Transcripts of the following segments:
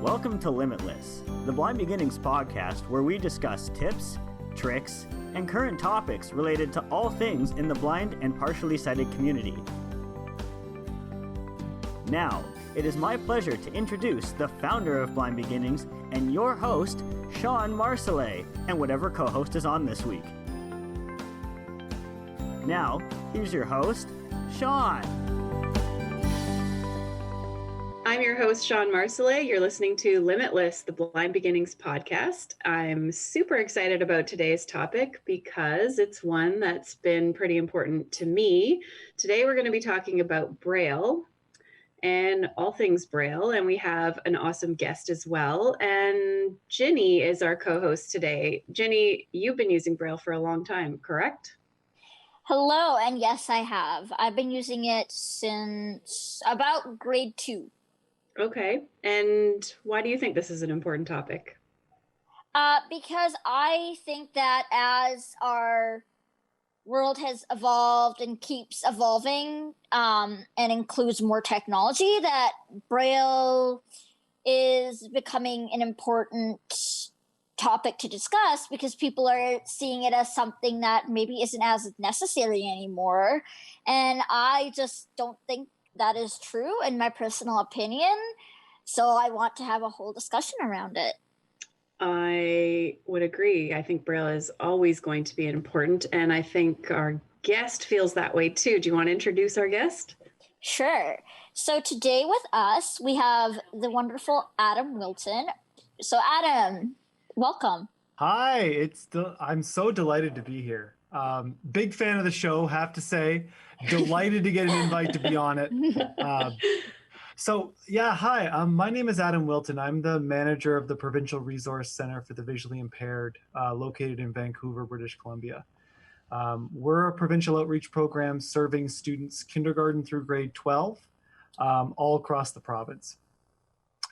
Welcome to Limitless, the Blind Beginnings podcast where we discuss tips, tricks, and current topics related to all things in the blind and partially sighted community. Now, it is my pleasure to introduce the founder of Blind Beginnings and your host, Shawn Marcellet, and whatever co-host is on this week. Now, here's your host, Shawn. I'm your host, Shawn Marcellet. You're listening to Limitless, the Blind Beginnings podcast. I'm super excited about today's topic because it's one that's been pretty important to me. Today, we're going to be talking about Braille and all things Braille, and we have an awesome guest as well. And Jinnie is our co-host today. Jinnie, you've been using Braille for a long time, correct? Hello, and yes, I have. I've been using it since about grade 2. Okay. And why do you think this is an important topic? Because I think that as our world has evolved and keeps evolving, and includes more technology, that Braille is becoming an important topic to discuss because people are seeing it as something that maybe isn't as necessary anymore. And I just don't think that is true in my personal opinion. So I want to have a whole discussion around it. I would agree. I think Braille is always going to be important, and I think our guest feels that way too. Do you want to introduce our guest? Sure. So today with us, we have the wonderful Adam Wilton. So Adam, welcome. Hi, I'm so delighted to be here. Big fan of the show, have to say. Delighted to get an invite to be on it. Hi, my name is Adam Wilton. I'm the manager of the Provincial Resource Centre for the Visually Impaired, located in Vancouver, British Columbia. We're a provincial outreach program serving students kindergarten through grade 12 all across the province.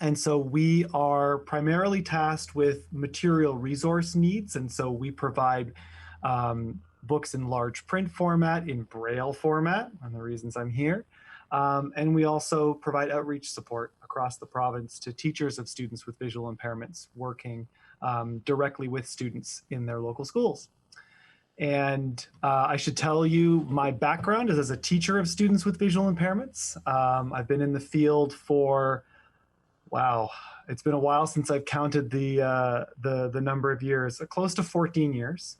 And so we are primarily tasked with material resource needs. And so we provide books in large print format, in Braille format, one of the reasons I'm here. And we also provide outreach support across the province to teachers of students with visual impairments working directly with students in their local schools. And I should tell you, my background is as a teacher of students with visual impairments. I've been in the field for, it's been a while since I've counted the number of years, close to 14 years.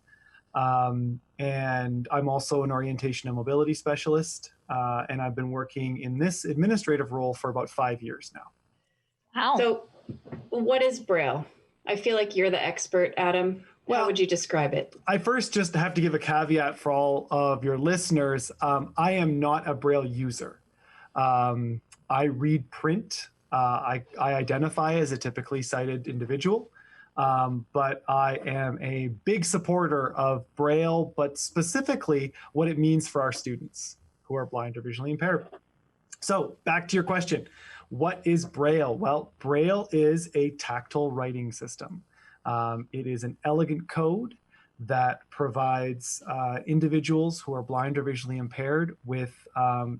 And I'm also an orientation and mobility specialist, and I've been working in this administrative role for about 5 years now. Wow. So what is Braille? I feel like you're the expert, Adam. How would you describe it? I first just have to give a caveat for all of your listeners. I am not a Braille user. I read print. I identify as a typically sighted individual. But I am a big supporter of Braille, but specifically what it means for our students who are blind or visually impaired. So back to your question, what is Braille? Well, Braille is a tactile writing system. It is an elegant code that provides individuals who are blind or visually impaired with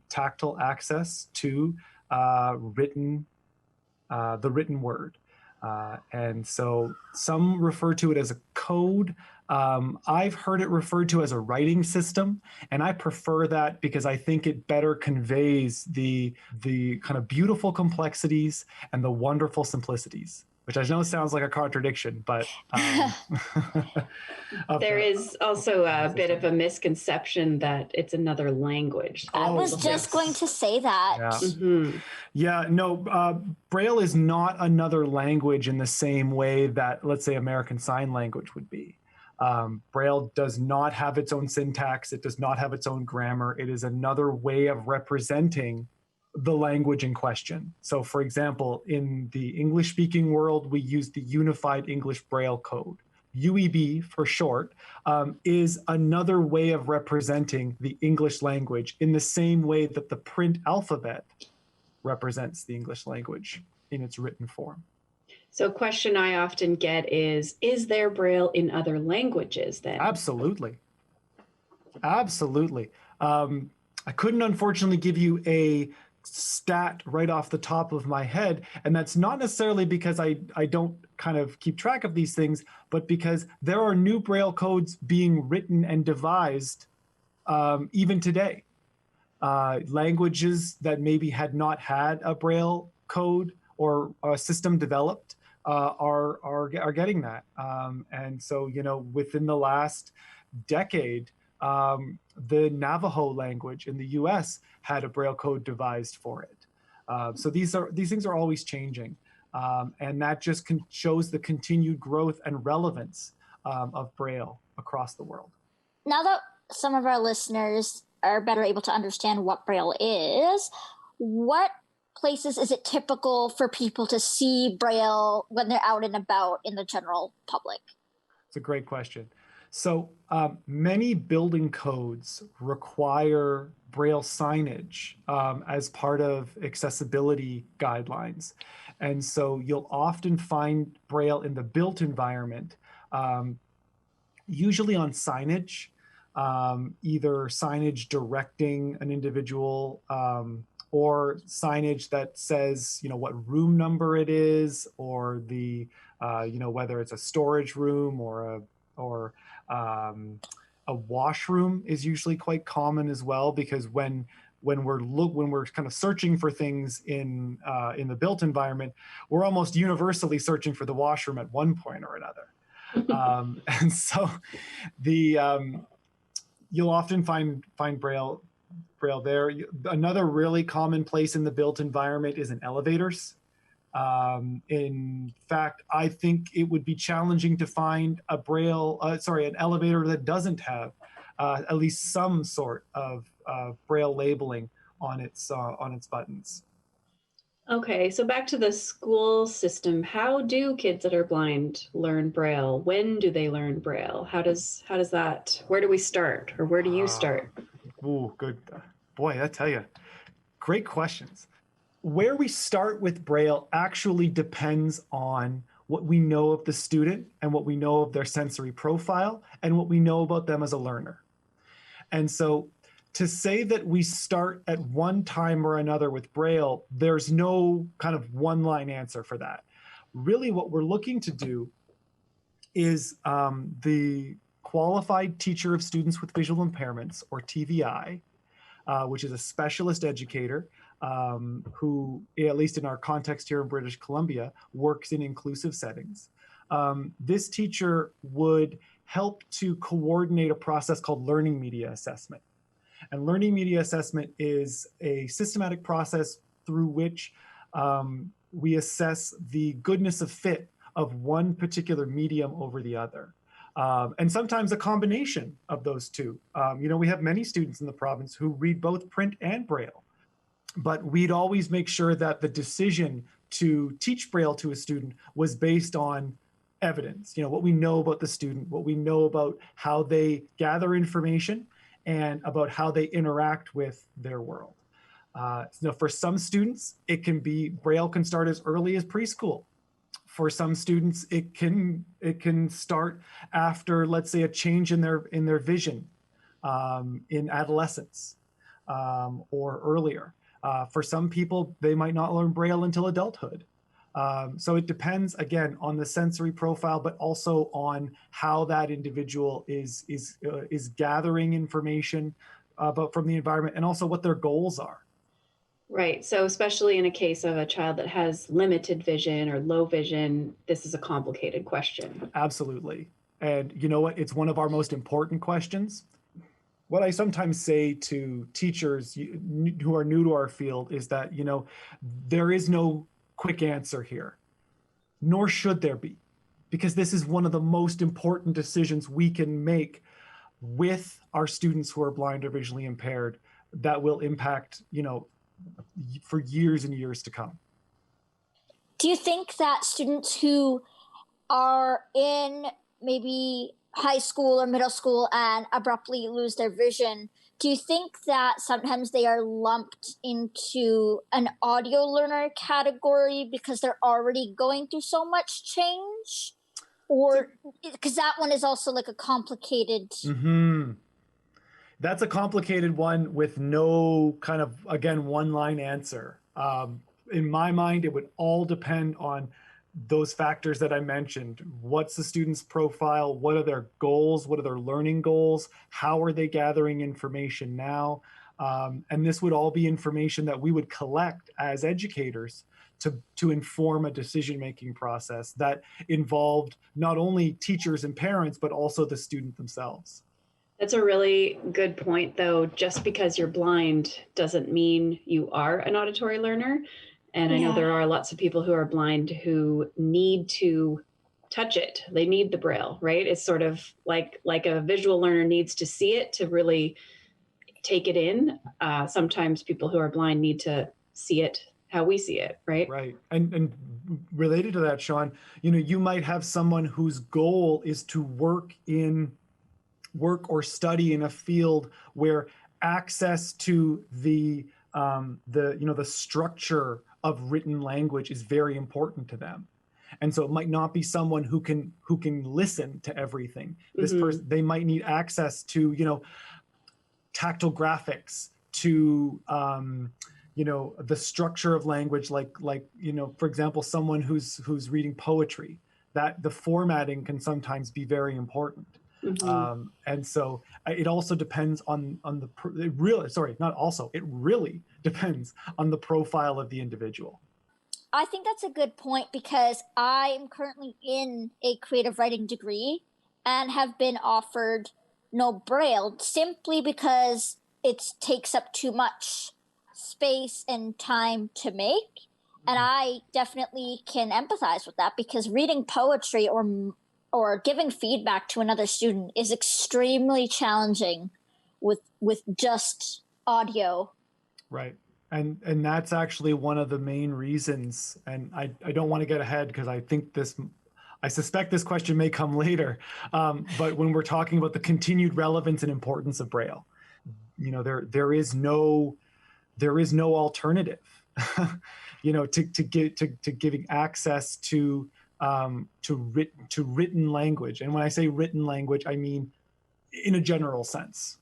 tactile access to the written word. And so some refer to it as a code. I've heard it referred to as a writing system, and I prefer that because I think it better conveys the kind of beautiful complexities and the wonderful simplicities, which I know sounds like a contradiction, but there is also a bit of a misconception that it's another language. I was just going to say that. Yeah. Mm-hmm. Braille is not another language in the same way that, let's say, American Sign Language would be. Braille does not have its own syntax. It does not have its own grammar. It is another way of representing the language in question. So, for example, in the English-speaking world, we use the Unified English Braille Code. UEB, for short, is another way of representing the English language in the same way that the print alphabet represents the English language in its written form. So a question I often get is there Braille in other languages then? Absolutely. I couldn't unfortunately give you a stat right off the top of my head. And that's not necessarily because I don't kind of keep track of these things, but because there are new Braille codes being written and devised even today. Languages that maybe had not had a Braille code or a system developed are getting that. And so, within the last decade, the Navajo language in the U.S. had a Braille code devised for it. So these things are always changing, and that just shows the continued growth and relevance of Braille across the world. Now that some of our listeners are better able to understand what Braille is, what places is it typical for people to see Braille when they're out and about in the general public? It's a great question. So many building codes require Braille signage as part of accessibility guidelines. And so you'll often find Braille in the built environment, usually on signage, either signage directing an individual or signage that says, what room number it is, or the, whether it's a storage room or a washroom is usually quite common as well, because when we're kind of searching for things in the built environment, we're almost universally searching for the washroom at one point or another. And so you'll often find Braille there. Another really common place in the built environment is in elevators. In fact, I think it would be challenging to find an elevator that doesn't have at least some sort of Braille labeling on its buttons. Okay, so back to the school system. How do kids that are blind learn Braille? When do they learn Braille? How does that? Where do we start, or where do you start? Oh, good. Boy, I tell you, great questions. Where we start with Braille actually depends on what we know of the student and what we know of their sensory profile and what we know about them as a learner. And so to say that we start at one time or another with Braille, there's no kind of one-line answer for that. Really, what we're looking to do is the Qualified Teacher of Students with Visual Impairments, or TVI, which is a specialist educator who, at least in our context here in British Columbia, works in inclusive settings. This teacher would help to coordinate a process called learning media assessment. And learning media assessment is a systematic process through which we assess the goodness of fit of one particular medium over the other. And sometimes a combination of those two. We have many students in the province who read both print and Braille, but we'd always make sure that the decision to teach Braille to a student was based on evidence, what we know about the student, what we know about how they gather information, and about how they interact with their world. For some students, Braille can start as early as preschool. For some students, it can start after, let's say, a change in their vision in adolescence or earlier. For some people, they might not learn Braille until adulthood. So it depends, again, on the sensory profile, but also on how that individual is gathering information from the environment, and also what their goals are. Right. So especially in a case of a child that has limited vision or low vision, this is a complicated question. Absolutely. And you know what? It's one of our most important questions. What I sometimes say to teachers who are new to our field is that, there is no quick answer here, nor should there be, because this is one of the most important decisions we can make with our students who are blind or visually impaired that will impact, for years and years to come. Do you think that students who are in maybe high school or middle school and abruptly lose their vision, do you think that sometimes they are lumped into an audio learner category because they're already going through so much change? Or because that one is also like a complicated... Mm-hmm. That's a complicated one with no kind of, again, one-line answer. In my mind, it would all depend on those factors that I mentioned. What's the student's profile? What are their goals? What are their learning goals? How are they gathering information now? And this would all be information that we would collect as educators to inform a decision-making process that involved not only teachers and parents, but also the student themselves. That's a really good point, though. Just because you're blind doesn't mean you are an auditory learner. And I know there are lots of people who are blind who need to touch it. They need the Braille, right? It's sort of like a visual learner needs to see it to really take it in. Sometimes people who are blind need to see it how we see it, right? Right. And related to that, Shawn, you might have someone whose goal is to work or study in a field where access to the structure of written language is very important to them. And so it might not be someone who can listen to everything. This person, they might need access to, tactile graphics, to the structure of language, like for example, someone who's reading poetry, that the formatting can sometimes be very important. And so it also depends it really depends on the profile of the individual. I think that's a good point, because I am currently in a creative writing degree and have been offered no Braille simply because it takes up too much space and time to make. And I definitely can empathize with that, because reading poetry or giving feedback to another student is extremely challenging with just audio. Right. And that's actually one of the main reasons. And I don't want to get ahead, because I suspect this question may come later. But when we're talking about the continued relevance and importance of Braille, there is no alternative, to giving access to written language. And when I say written language, I mean in a general sense.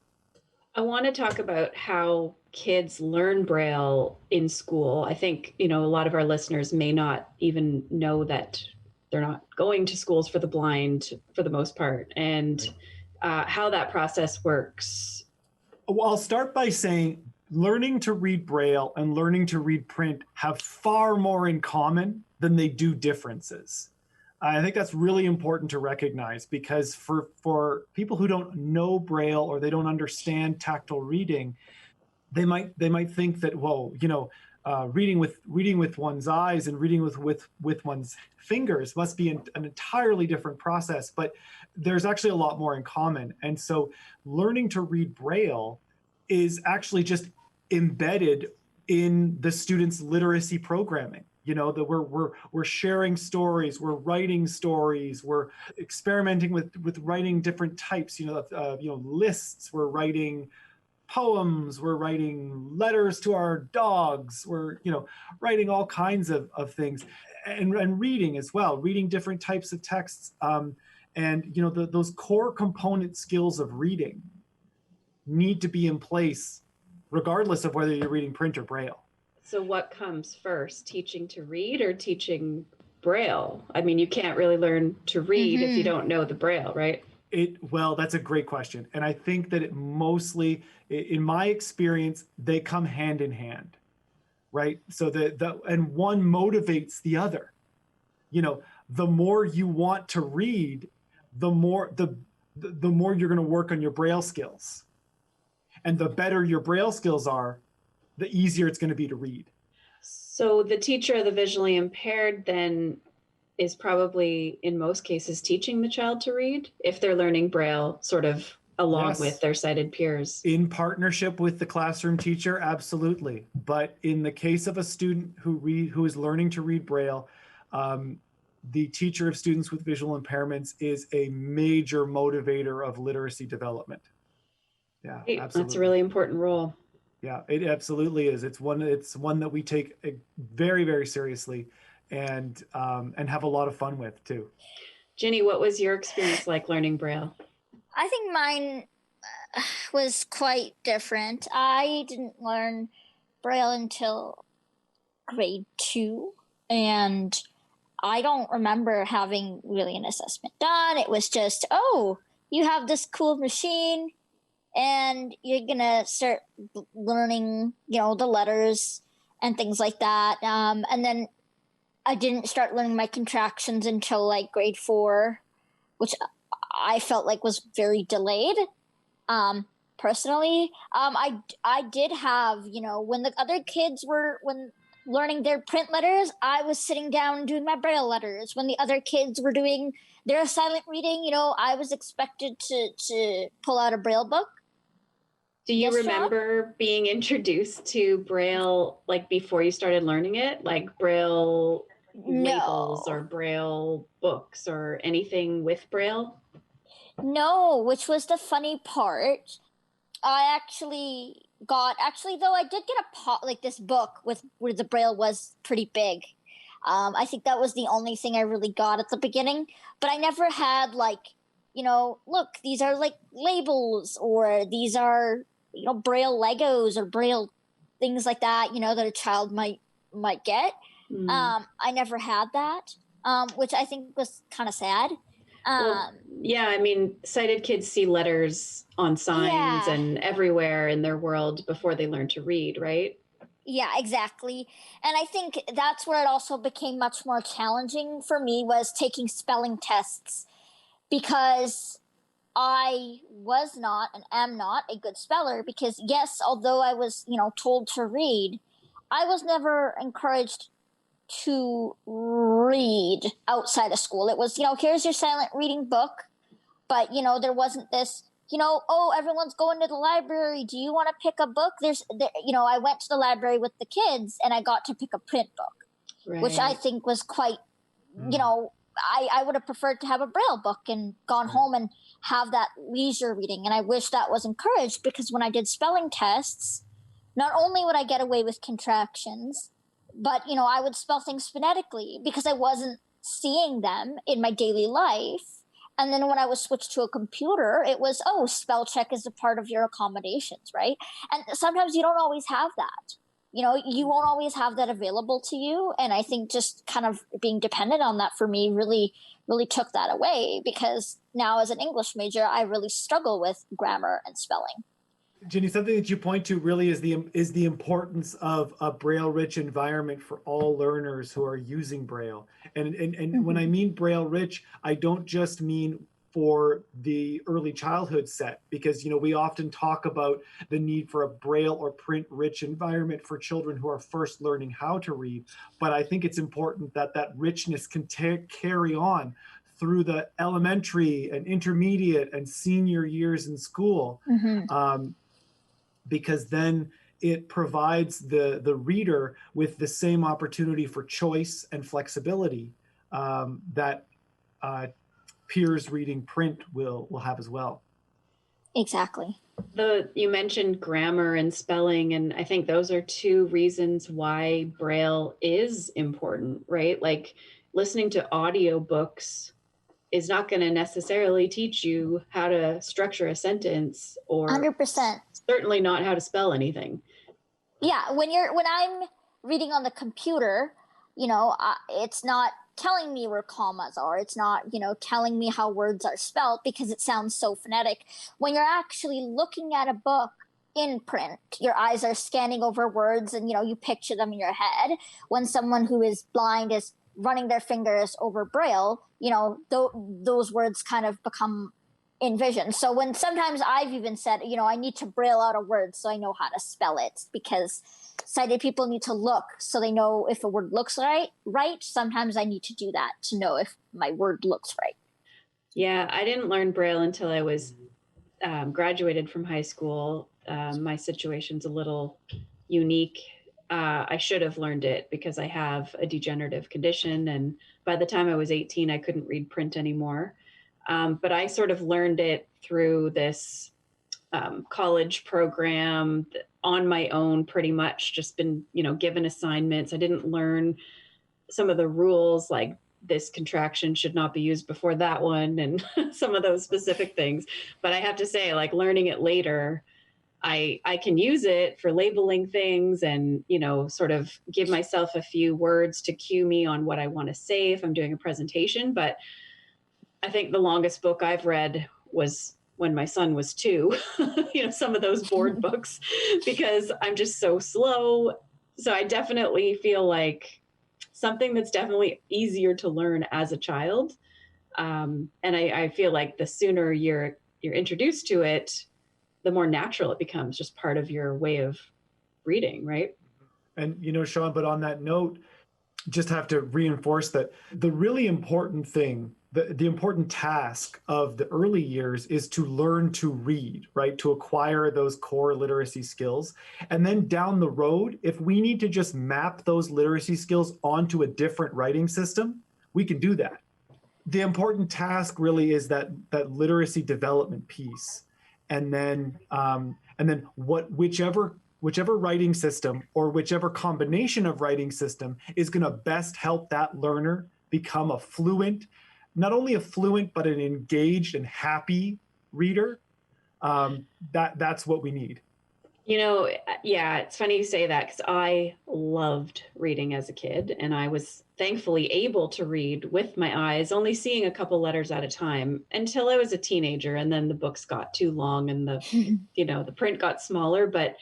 I want to talk about how kids learn Braille in school. I think, a lot of our listeners may not even know that they're not going to schools for the blind for the most part, and how that process works. Well, I'll start by saying learning to read Braille and learning to read print have far more in common than they do differences. I think that's really important to recognize, because for people who don't know Braille or they don't understand tactile reading, they might think that, reading with one's eyes and reading with one's fingers must be an entirely different process, but there's actually a lot more in common. And so learning to read Braille is actually just embedded in the students' literacy programming. That we're sharing stories, we're writing stories, we're experimenting with writing different types, lists, we're writing poems, we're writing letters to our dogs, we're writing all kinds of things, and reading as well, reading different types of texts, and those core component skills of reading need to be in place regardless of whether you're reading print or Braille. So what comes first, teaching to read or teaching Braille? I mean, you can't really learn to read if you don't know the Braille, right? Well, that's a great question. And I think that it mostly, in my experience, they come hand in hand, right? So and one motivates the other. The more you want to read, the more you're going to work on your Braille skills. And the better your Braille skills are, the easier it's going to be to read. So the teacher of the visually impaired then is probably, in most cases, teaching the child to read if they're learning Braille sort of along with their sighted peers. In partnership with the classroom teacher, absolutely. But in the case of a student who is learning to read Braille, the teacher of students with visual impairments is a major motivator of literacy development. Yeah, absolutely. That's a really important role. Yeah, it absolutely is. It's one that we take very, very seriously, and have a lot of fun with too. Jinnie, what was your experience like learning Braille? I think mine was quite different. I didn't learn Braille until grade 2, and I don't remember having really an assessment done. It was just, oh, you have this cool machine and you're gonna start learning, the letters and things like that. And then I didn't start learning my contractions until like grade 4, which I felt like was very delayed. Personally, I did have, when the other kids were learning their print letters, I was sitting down doing my Braille letters. When the other kids were doing their silent reading, I was expected to pull out a Braille book. Do you Yes, remember being introduced to Braille like before you started learning it? Like Braille labels or Braille books or anything with Braille? No, which was the funny part. I actually though I did get this book where the Braille was pretty big. I think that was the only thing I really got at the beginning, but I never had look, these are like labels, or these are, Braille Legos or Braille things like that, that a child might get. I never had that, which I think was kind of sad. Well, yeah, I mean, sighted kids see letters on signs and everywhere in their world before they learn to read, right? Yeah, exactly. And I think that's where it also became much more challenging for me, was taking spelling tests, because I was not and am not a good speller, because yes, although I was, told to read, I was never encouraged to read outside of school. It was, here's your silent reading book, but, there wasn't this, oh, everyone's going to the library. Do you want to pick a book? I went to the library with the kids and I got to pick a print book, right, which I think was quite, I would have preferred to have a Braille book and gone home and have that leisure reading. And I wish that was encouraged, because when I did spelling tests, not only would I get away with contractions, but, I would spell things phonetically because I wasn't seeing them in my daily life. And then when I was switched to a computer, it was, oh, spell check is a part of your accommodations, right? And sometimes you don't always have that. You won't always have that available to you. And I think just kind of being dependent on that for me really, really took that away, because now as an English major, I really struggle with grammar and spelling. Jinnie, something that you point to really is the importance of a Braille-rich environment for all learners who are using Braille. And when I mean Braille-rich, I don't just mean for the early childhood set, because we often talk about the need for a Braille or print-rich environment for children who are first learning how to read. But I think it's important that that richness can carry on through the elementary and intermediate and senior years in school. Because then it provides the reader with the same opportunity for choice and flexibility that peers reading print will have as well. Exactly. You mentioned grammar and spelling, and I think those are two reasons why Braille is important, right? Like listening to audiobooks is not going to necessarily teach you how to structure a sentence, or 100%. Certainly not how to spell anything. Yeah, when I'm reading on the computer, it's not telling me where commas are. It's not, telling me how words are spelled, because it sounds so phonetic. When you're actually looking at a book in print, your eyes are scanning over words and, you picture them in your head. When someone who is blind is running their fingers over Braille, those words kind of become envisioned. So when sometimes I've even said, I need to Braille out a word so I know how to spell it, because sighted people need to look so they know if a word looks right. Sometimes I need to do that to know if my word looks right. Yeah, I didn't learn Braille until I was graduated from high school. My situation's a little unique. I should have learned it because I have a degenerative condition. And by the time I was 18, I couldn't read print anymore. But I sort of learned it through this college program on my own, pretty much just been, given assignments. I didn't learn some of the rules like this contraction should not be used before that one, and some of those specific things. But I have to say, like, learning it later, I can use it for labeling things and, sort of give myself a few words to cue me on what I want to say if I'm doing a presentation. But I think the longest book I've read was when my son was 2, some of those board books, because I'm just so slow. So I definitely feel like something that's definitely easier to learn as a child. And I feel like the sooner you're introduced to it, the more natural it becomes, just part of your way of reading, right? And, Shawn, but on that note, just have to reinforce that the really important thing, the important task of the early years is to learn to read, right? To acquire those core literacy skills. And then down the road, if we need to just map those literacy skills onto a different writing system, we can do that. The important task really is that literacy development piece. And then whichever writing system or whichever combination of writing system is going to best help that learner become a fluent, not only a fluent, but an engaged and happy reader. That's what we need. Yeah, it's funny you say that, because I loved reading as a kid, and I was thankfully able to read with my eyes, only seeing a couple letters at a time until I was a teenager. And then the books got too long and the print got smaller, but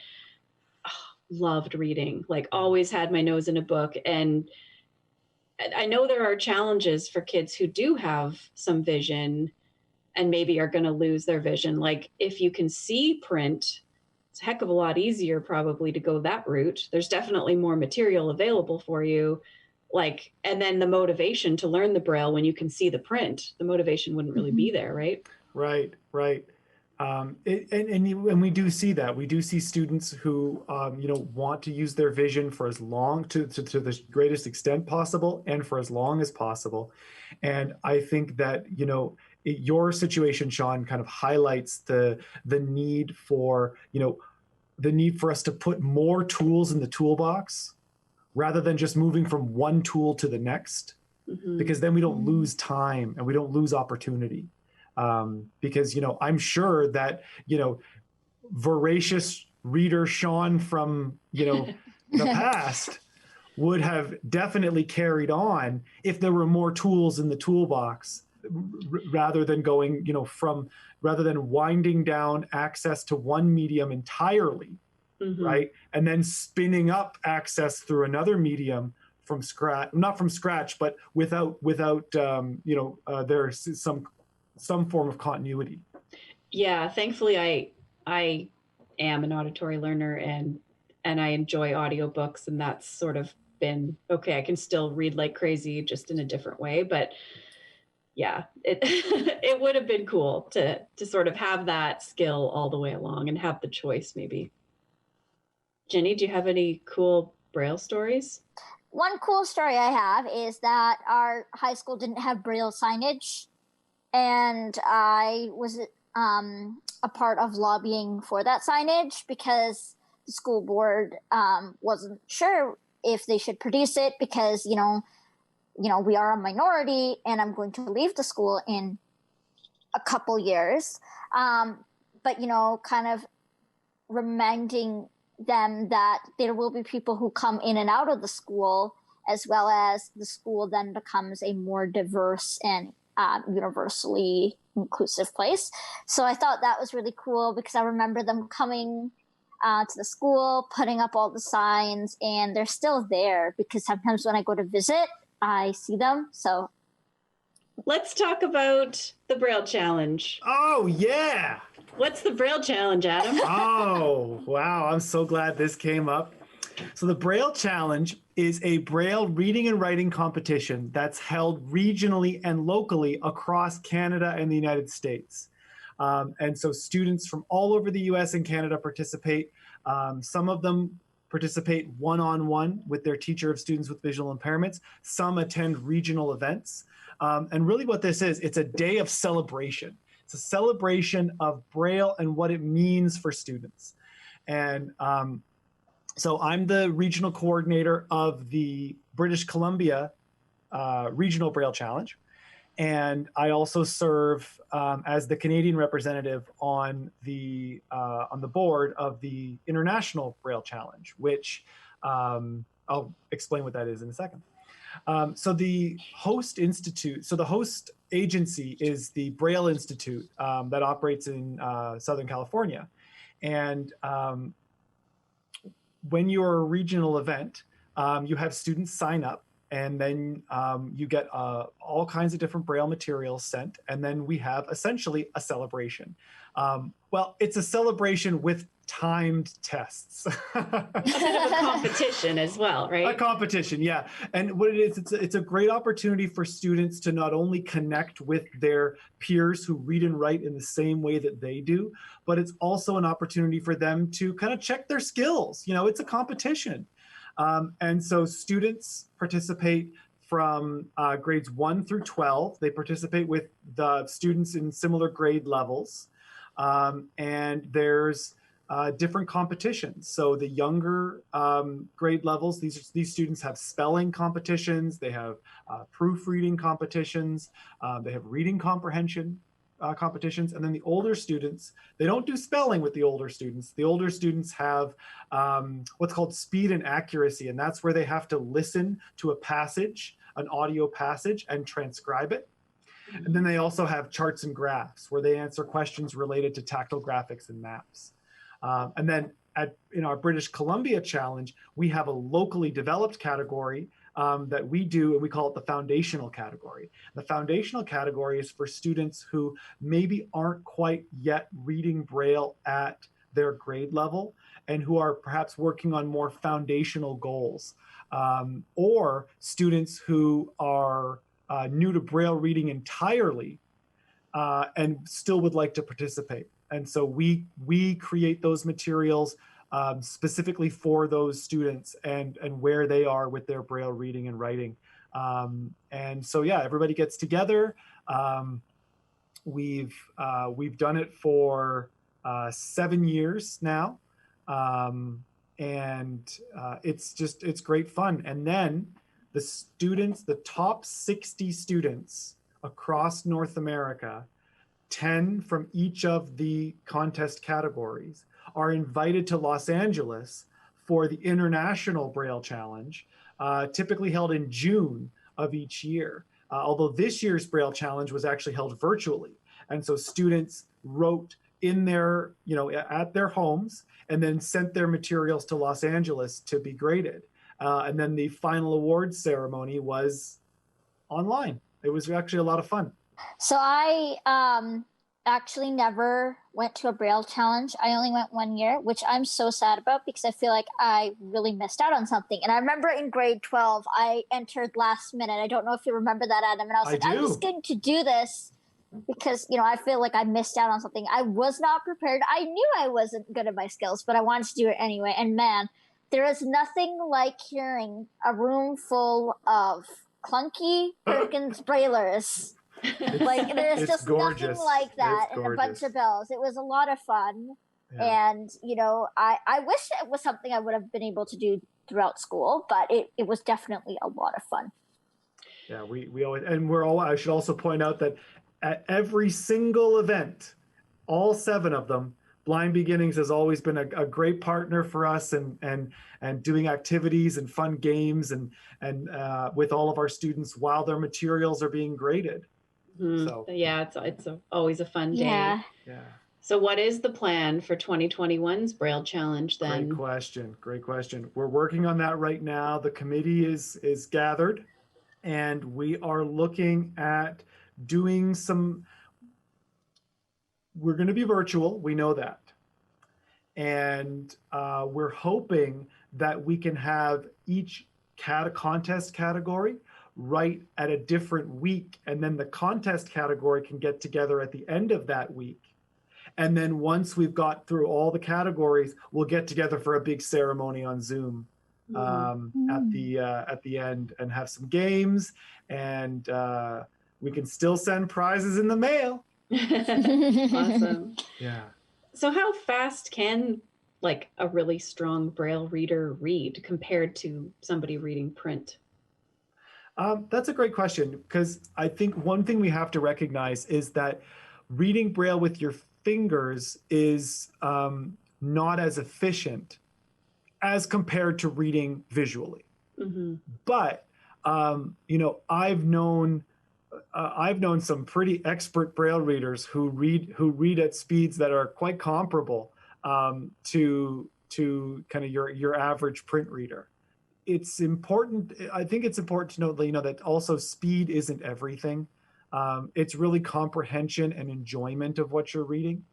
loved reading, like always had my nose in a book. And I know there are challenges for kids who do have some vision and maybe are going to lose their vision. Like, if you can see print, it's a heck of a lot easier probably to go that route. There's definitely more material available for you. And then the motivation to learn the Braille, when you can see the print, the motivation wouldn't really be there, right? Right. And we do see that. We do see students who, want to use their vision for as long, to the greatest extent possible and for as long as possible. And I think that, your situation, Shawn, kind of highlights the need for, us to put more tools in the toolbox rather than just moving from one tool to the next, because then we don't lose time and we don't lose opportunity. Because, I'm sure that, voracious reader Shawn from, the past would have definitely carried on if there were more tools in the toolbox, rather than going, rather than winding down access to one medium entirely, right? And then spinning up access through another medium from scratch, not from scratch, but without there's some form of continuity. Yeah, thankfully I am an auditory learner, and I enjoy audiobooks, and that's sort of been okay. I can still read like crazy, just in a different way, but yeah, it it would have been cool to sort of have that skill all the way along and have the choice maybe. Jinnie, do you have any cool Braille stories? One cool story I have is that our high school didn't have Braille signage, and I was a part of lobbying for that signage because the school board wasn't sure if they should produce it because, we are a minority and I'm going to leave the school in a couple years. But, kind of reminding them that there will be people who come in and out of the school, as well as the school then becomes a more diverse and universally inclusive place. So I thought that was really cool because I remember them coming to the school, putting up all the signs, and they're still there because sometimes when I go to visit, I see them. So let's talk about the Braille Challenge. Oh, yeah. What's the Braille Challenge, Adam? Oh, wow. I'm so glad this came up. So the Braille Challenge is a Braille reading and writing competition that's held regionally and locally across Canada and the United States. And so students from all over the US and Canada participate. Some of them participate one-on-one with their teacher of students with visual impairments. Some attend regional events. And really what this is, it's a day of celebration. It's a celebration of Braille and what it means for students. And so I'm the regional coordinator of the British Columbia Regional Braille Challenge. And I also serve as the Canadian representative on the board of the International Braille Challenge, which I'll explain what that is in a second. So the host agency is the Braille Institute that operates in Southern California. And when you're a regional event, you have students sign up, and then you get all kinds of different Braille materials sent, and then we have essentially a celebration. Well, it's a celebration with timed tests. A bit of a competition as well, right? A competition, yeah. And what it is, it's a great opportunity for students to not only connect with their peers who read and write in the same way that they do, but it's also an opportunity for them to kind of check their skills. You know, it's a competition. And so students participate from grades 1 through 12. They participate with the students in similar grade levels. And there's different competitions. So the younger grade levels, these students have spelling competitions, they have proofreading competitions, they have reading comprehension competitions. And then the older students, they don't do spelling with the older students. The older students have what's called speed and accuracy. And that's where they have to listen to a passage, an audio passage, and transcribe it. And then they also have charts and graphs where they answer questions related to tactile graphics and maps. And then in our British Columbia challenge, we have a locally developed category that we do, and we call it the foundational category. The foundational category is for students who maybe aren't quite yet reading Braille at their grade level and who are perhaps working on more foundational goals, or students who are new to Braille reading entirely and still would like to participate. And so we create those materials specifically for those students and where they are with their Braille reading and writing. And so, yeah, everybody gets together. We've done it for 7 years now. And it's great fun. And then the students, the top 60 students across North America, 10 from each of the contest categories, are invited to Los Angeles for the International Braille Challenge, typically held in June of each year. Although this year's Braille Challenge was actually held virtually. And so students wrote in their, at their homes and then sent their materials to Los Angeles to be graded. And then the final awards ceremony was online. It was actually a lot of fun. So I actually never went to a Braille challenge. I only went 1 year, which I'm so sad about because I feel like I really missed out on something. And I remember in grade 12, I entered last minute. I don't know if you remember that, Adam. And I was like, I'm just going to do this because, I feel like I missed out on something. I was not prepared. I knew I wasn't good at my skills, but I wanted to do it anyway. And man, there is nothing like hearing a room full of clunky Perkins Braillers. Like there's just gorgeous. Nothing like that and a bunch of bells. It was a lot of fun. Yeah. And I wish it was something I would have been able to do throughout school, but it was definitely a lot of fun. Yeah, we always, and I should also point out that at every single event, all 7 of them, Blind Beginnings has always been a great partner for us and doing activities and fun games and with all of our students while their materials are being graded. So yeah, it's always a fun day. Yeah. So what is the plan for 2021's Braille Challenge then? Great question. We're working on that right now. The committee is gathered, and we are looking at doing we're going to be virtual. We know that. And we're hoping that we can have each contest category right at a different week. And then the contest category can get together at the end of that week. And then once we've got through all the categories, we'll get together for a big ceremony on Zoom at the end and have some games. And we can still send prizes in the mail. Awesome. Yeah. So how fast can a really strong Braille reader read compared to somebody reading print? That's a great question, because I think one thing we have to recognize is that reading Braille with your fingers is not as efficient as compared to reading visually. Mm-hmm. But I've known some pretty expert Braille readers who read at speeds that are quite comparable to kind of your average print reader. It's important. I think it's important to note that also speed isn't everything. It's really comprehension and enjoyment of what you're reading.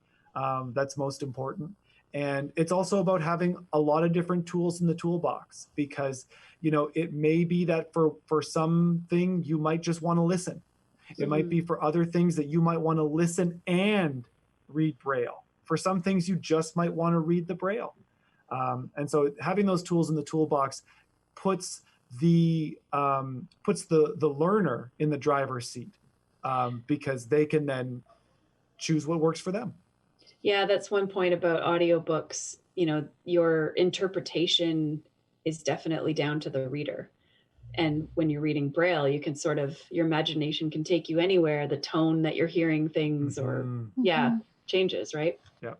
That's most important. And it's also about having a lot of different tools in the toolbox, because, it may be that for something you might just want to listen. It might be for other things that you might want to listen and read Braille. For some things, you just might want to read the Braille. And so having those tools in the toolbox puts the learner in the driver's seat, because they can then choose what works for them. Yeah, that's one point about audiobooks. Your interpretation is definitely down to the reader. And when you're reading Braille, you can your imagination can take you anywhere. The tone that you're hearing things changes, right? Yeah.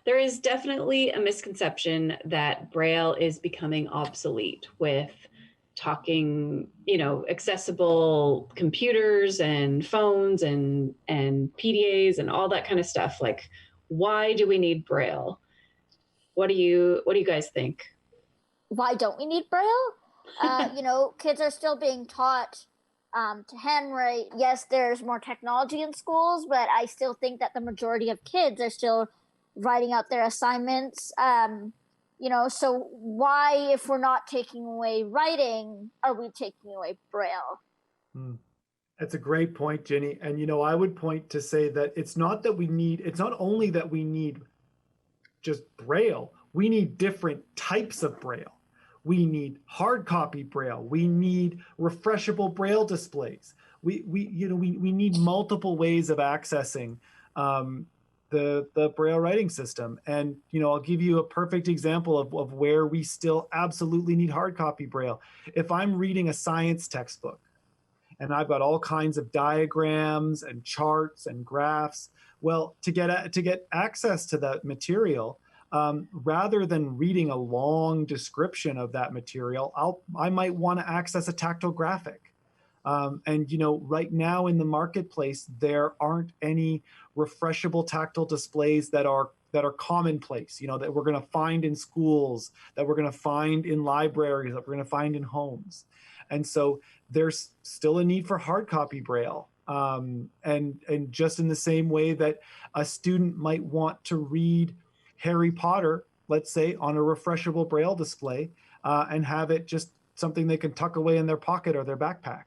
There is definitely a misconception that Braille is becoming obsolete with talking, accessible computers and phones and PDAs and all that kind of stuff. Like, why do we need Braille? What do you guys think? Why don't we need Braille? Kids are still being taught to handwrite. Yes, there's more technology in schools, but I still think that the majority of kids are still writing out their assignments. So why, if we're not taking away writing, are we taking away Braille? That's a great point, Jinnie. And, I would point to say that it's not only that we need just Braille, we need different types of Braille. We need hard copy Braille. We need refreshable Braille displays. We need multiple ways of accessing the Braille writing system. And, I'll give you a perfect example of where we still absolutely need hard copy Braille. If I'm reading a science textbook and I've got all kinds of diagrams and charts and graphs, well, to get access to that material, rather than reading a long description of that material, I might want to access a tactile graphic. Right now in the marketplace, there aren't any refreshable tactile displays that are commonplace, that we're going to find in schools, that we're going to find in libraries, that we're going to find in homes. And so there's still a need for hard copy Braille. And just in the same way that a student might want to read Harry Potter, let's say, on a refreshable Braille display, and have it just something they can tuck away in their pocket or their backpack.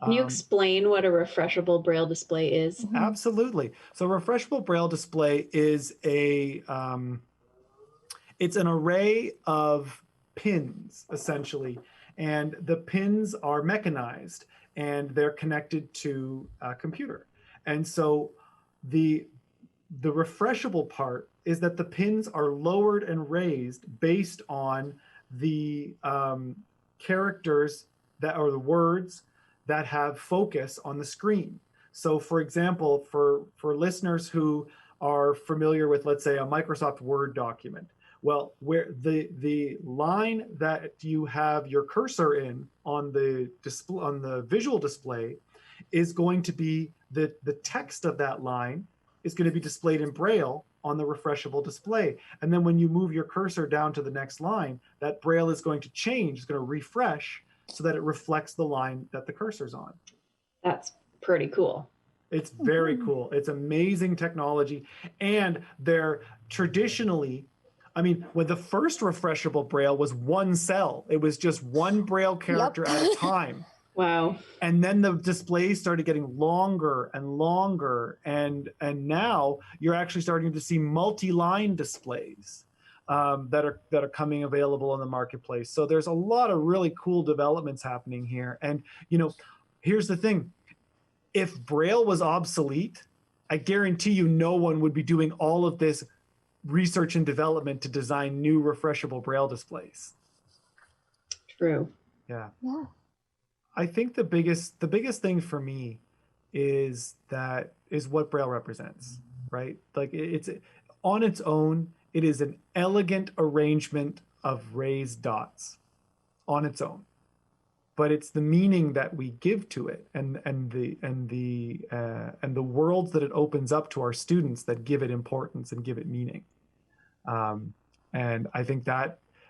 Can you explain what a refreshable Braille display is? Absolutely. So refreshable Braille display is it's an array of pins, essentially. And the pins are mechanized and they're connected to a computer. And so the refreshable part is that the pins are lowered and raised based on the characters that are the words that have focus on the screen. So for example, for listeners who are familiar with, let's say, a Microsoft Word document, well, where the line that you have your cursor in on the display, on the visual display, is going to be the text of that line is going to be displayed in Braille on the refreshable display. And then when you move your cursor down to the next line, that Braille is going to change, it's going to refresh so that it reflects the line that the cursor's on. That's pretty cool. It's very cool. It's amazing technology. And they're traditionally, when the first refreshable Braille was one cell, it was just one Braille character at a time. Wow. And then the displays started getting longer and longer. And now you're actually starting to see multi-line displays that are coming available in the marketplace. So there's a lot of really cool developments happening here. And, here's the thing. If Braille was obsolete, I guarantee you no one would be doing all of this research and development to design new refreshable Braille displays. True. Yeah. Yeah. I think the biggest thing for me is what Braille represents, right? Like it's on its own, it is an elegant arrangement of raised dots on its own, but it's the meaning that we give to it and the worlds that it opens up to our students that give it importance and give it meaning. And I think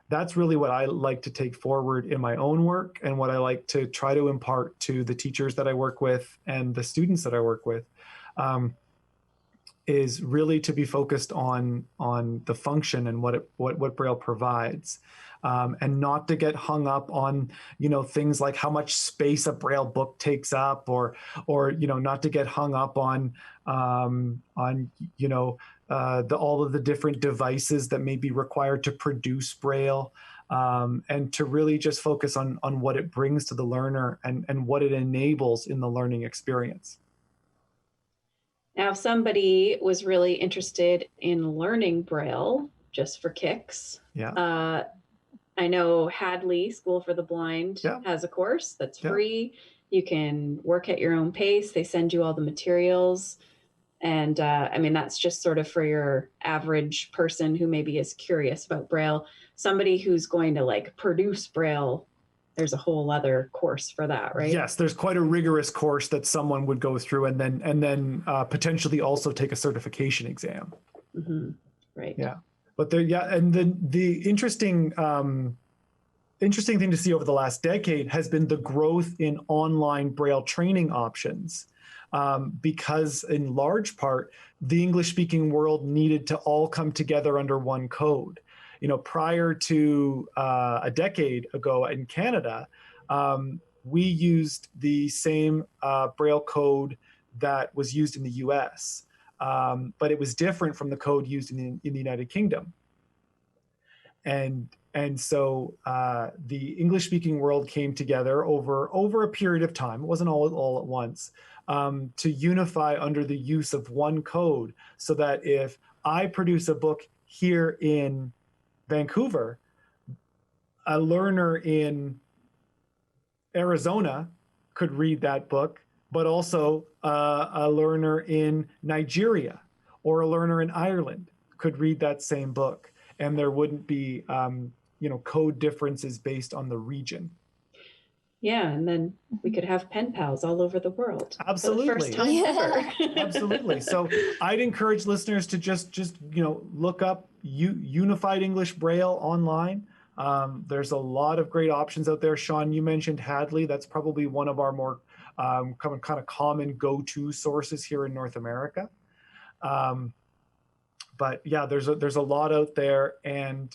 that's really what I like to take forward in my own work, and what I like to try to impart to the teachers that I work with and the students that I work with, is really to be focused on the function and what Braille provides, and not to get hung up on things like how much space a Braille book takes up, or not to get hung up on all of the different devices that may be required to produce Braille, and to really just focus on what it brings to the learner and what it enables in the learning experience. Now, if somebody was really interested in learning Braille just for kicks, I know Hadley School for the Blind has a course that's free. You can work at your own pace. They send you all the materials. And I mean, that's just sort of for your average person who maybe is curious about Braille. Somebody who's going to like produce Braille, there's a whole other course for that, right? Yes, there's quite a rigorous course that someone would go through, and then potentially also take a certification exam. Mm-hmm. Right. Yeah, but and then the interesting thing to see over the last decade has been the growth in online Braille training options. Because in large part, the English-speaking world needed to all come together under one code. Prior to a decade ago in Canada, we used the same Braille code that was used in the US, but it was different from the code used in the United Kingdom. And so the English-speaking world came together over a period of time. It wasn't all at once, to unify under the use of one code, so that if I produce a book here in Vancouver, a learner in Arizona could read that book, but also a learner in Nigeria or a learner in Ireland could read that same book, and there wouldn't be code differences based on the region. Yeah, and then we could have pen pals all over the world. Absolutely. For the first time ever. Absolutely. So I'd encourage listeners to just look up Unified English Braille online. There's a lot of great options out there. Shawn, you mentioned Hadley. That's probably one of our more kind of common go-to sources here in North America. But yeah, there's a lot out there, and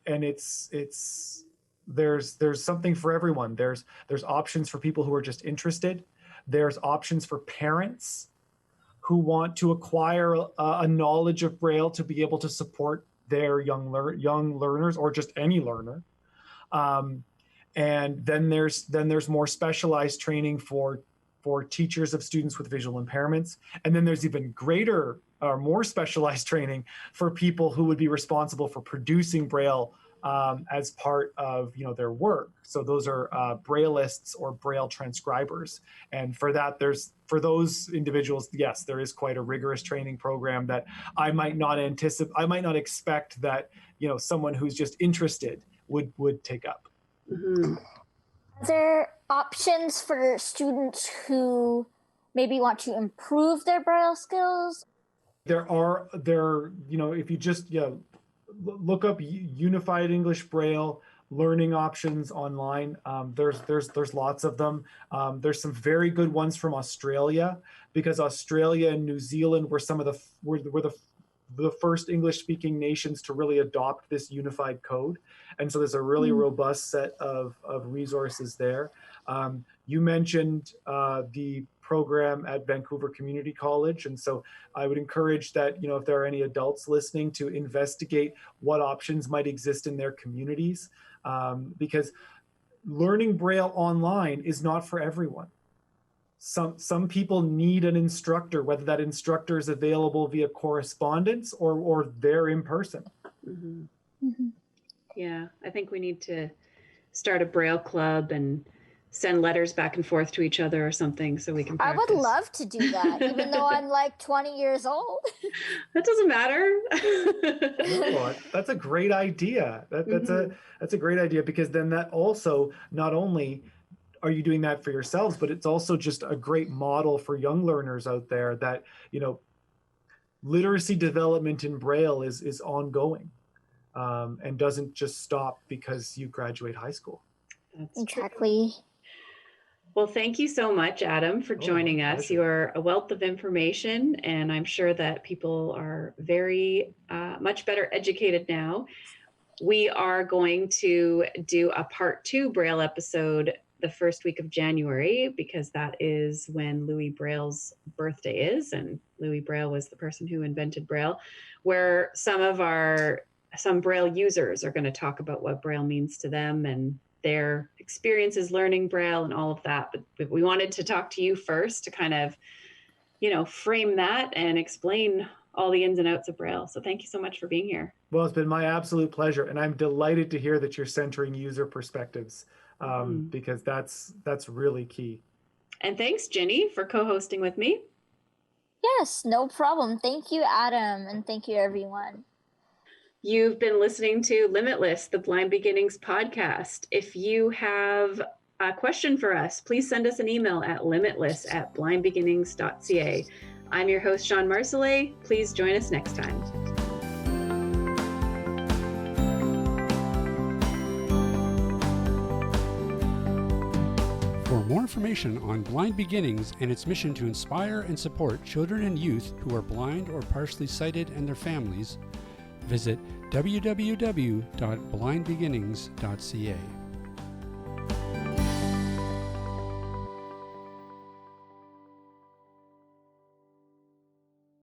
it's there's something for everyone. There's options for people who are just interested. There's options for parents who want to acquire a knowledge of Braille to be able to support their young learners, or just any learner. And then there's more specialized training for teachers of students with visual impairments. And then there's even greater or more specialized training for people who would be responsible for producing Braille as part of their work. So those are Braillists or Braille transcribers. And for those individuals, yes, there is quite a rigorous training program that I might not expect that someone who's just interested would take up. Mm-hmm. Are there options for students who maybe want to improve their Braille skills? There, if you just look up Unified English Braille learning options online, there's lots of them. There's some very good ones from Australia, because Australia and New Zealand were the first English-speaking nations to really adopt this unified code. And so there's a really robust set of resources there. You mentioned the program at Vancouver Community College. And so I would encourage that, if there are any adults listening, to investigate what options might exist in their communities, because learning Braille online is not for everyone. Some people need an instructor, whether that instructor is available via correspondence or they're in person. Mm-hmm. Mm-hmm. Yeah, I think we need to start a Braille club and send letters back and forth to each other or something so we can practice. I would love to do that, even though I'm like 20 years old. That doesn't matter. No, that's a great idea. That's a great idea, because then that also, not only are you doing that for yourselves, but it's also just a great model for young learners out there that, literacy development in Braille is ongoing, and doesn't just stop because you graduate high school. That's exactly. True. Well, thank you so much, Adam, for joining us. You are a wealth of information, and I'm sure that people are very much better educated now. We are going to do a part 2 Braille episode the first week of January, because that is when Louis Braille's birthday is, and Louis Braille was the person who invented Braille, where some Braille users are going to talk about what Braille means to them and their experiences learning Braille and all of that. But we wanted to talk to you first to kind of, frame that and explain all the ins and outs of Braille. So thank you so much for being here. Well, it's been my absolute pleasure. And I'm delighted to hear that you're centering user perspectives, because that's really key. And thanks, Jinnie, for co-hosting with me. Yes, no problem. Thank you, Adam. And thank you, everyone. You've been listening to Limitless, the Blind Beginnings podcast. If you have a question for us, please send us an email at limitless@blindbeginnings.ca. I'm your host, Shawn Marcellet. Please join us next time. For more information on Blind Beginnings and its mission to inspire and support children and youth who are blind or partially sighted and their families, visit www.blindbeginnings.ca.